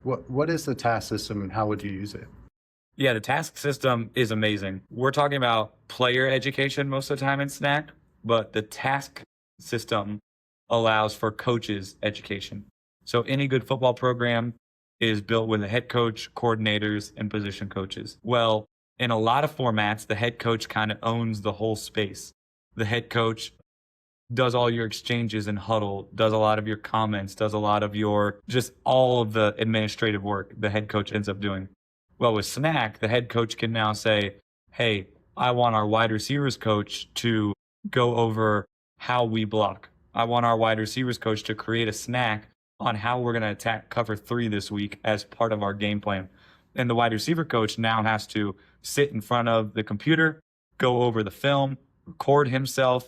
What is the task system and how would you use it? Yeah, the task system is amazing. We're talking about player education most of the time in Snack, but the task system allows for coaches education. So any good football program is built with a head coach, coordinators, and position coaches. Well, in a lot of formats, the head coach kind of owns the whole space. The head coach does all your exchanges in huddle, does a lot of your comments, does a lot of your just all of the administrative work the head coach ends up doing. Well, with Snack, the head coach can now say, hey, I want our wide receivers coach to go over how we block. I want our wide receivers coach to create a snack on how we're going to attack cover 3 this week as part of our game plan. And the wide receiver coach now has to sit in front of the computer, go over the film, record himself,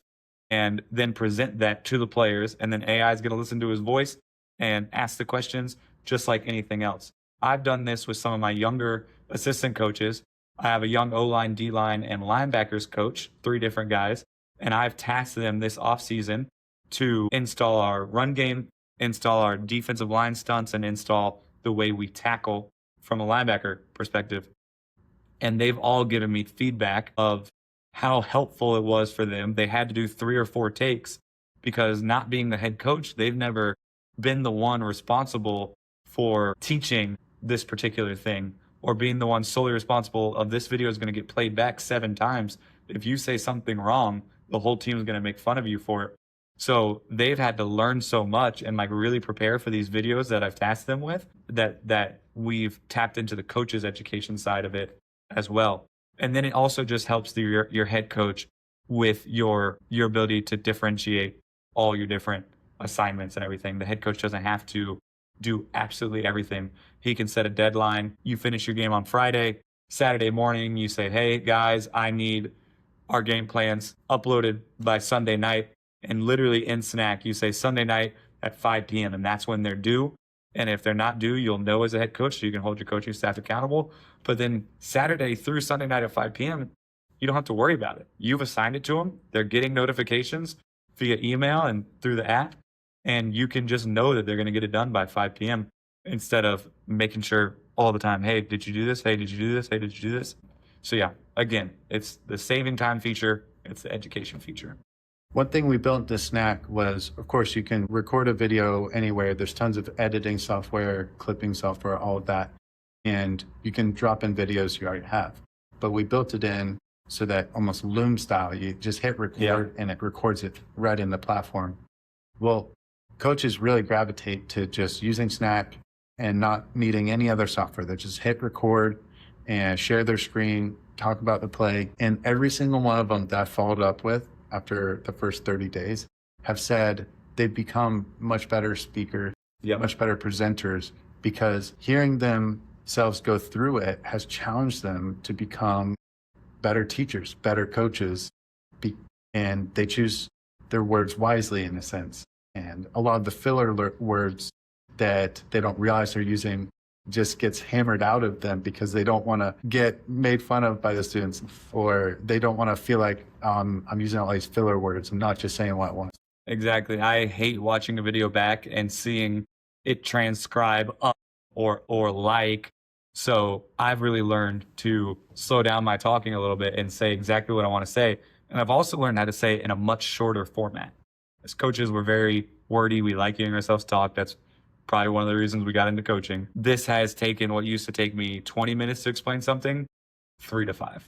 and then present that to the players. And then AI is going to listen to his voice and ask the questions just like anything else. I've done this with some of my younger assistant coaches. I have a young O-line, D-line, and linebackers coach, 3 different guys. And I've tasked them this offseason to install our run game, install our defensive line stunts, and install the way we tackle from a linebacker perspective. And they've all given me feedback of how helpful it was for them. They had to do 3 or 4 takes because not being the head coach, they've never been the one responsible for teaching this particular thing or being the one solely responsible of this video is going to get played back 7 times. If you say something wrong, the whole team is going to make fun of you for it. So they've had to learn so much and like really prepare for these videos that I've tasked them with that we've tapped into the coach's education side of it as well. And then it also just helps your head coach with your ability to differentiate all your different assignments and everything. The head coach doesn't have to do absolutely everything. He can set a deadline. You finish your game on Friday, Saturday morning, you say, hey guys, I need our game plans uploaded by Sunday night. And literally in Snack, you say Sunday night at 5 p.m. and that's when they're due. And if they're not due, you'll know as a head coach so you can hold your coaching staff accountable. But then Saturday through Sunday night at 5 p.m., you don't have to worry about it. You've assigned it to them. They're getting notifications via email and through the app. And you can just know that they're going to get it done by 5 p.m. instead of making sure all the time, hey, did you do this? Hey, did you do this? Hey, did you do this? So yeah, again, it's the saving time feature. It's the education feature. One thing we built this Snack was, of course, you can record a video anywhere. There's tons of editing software, clipping software, all of that. And you can drop in videos you already have. But we built it in so that almost Loom style, you just hit record and it records it right in the platform. Well, coaches really gravitate to just using Snack and not needing any other software. They just hit record and share their screen, talk about the play. And every single one of them that I followed up with after the first 30 days have said they've become much better speakers, much better presenters, because hearing themselves go through it has challenged them to become better teachers, better coaches, and they choose their words wisely in a sense. And a lot of the filler words that they don't realize they're using just gets hammered out of them because they don't want to get made fun of by the students, or they don't want to feel like I'm using all these filler words. I'm not just saying what I want. Exactly. I hate watching a video back and seeing it transcribe up or like. So I've really learned to slow down my talking a little bit and say exactly what I want to say. And I've also learned how to say it in a much shorter format. As coaches, we're very wordy. We like hearing ourselves talk. That's probably one of the reasons we got into coaching. This has taken what used to take me 20 minutes to explain something, 3 to 5.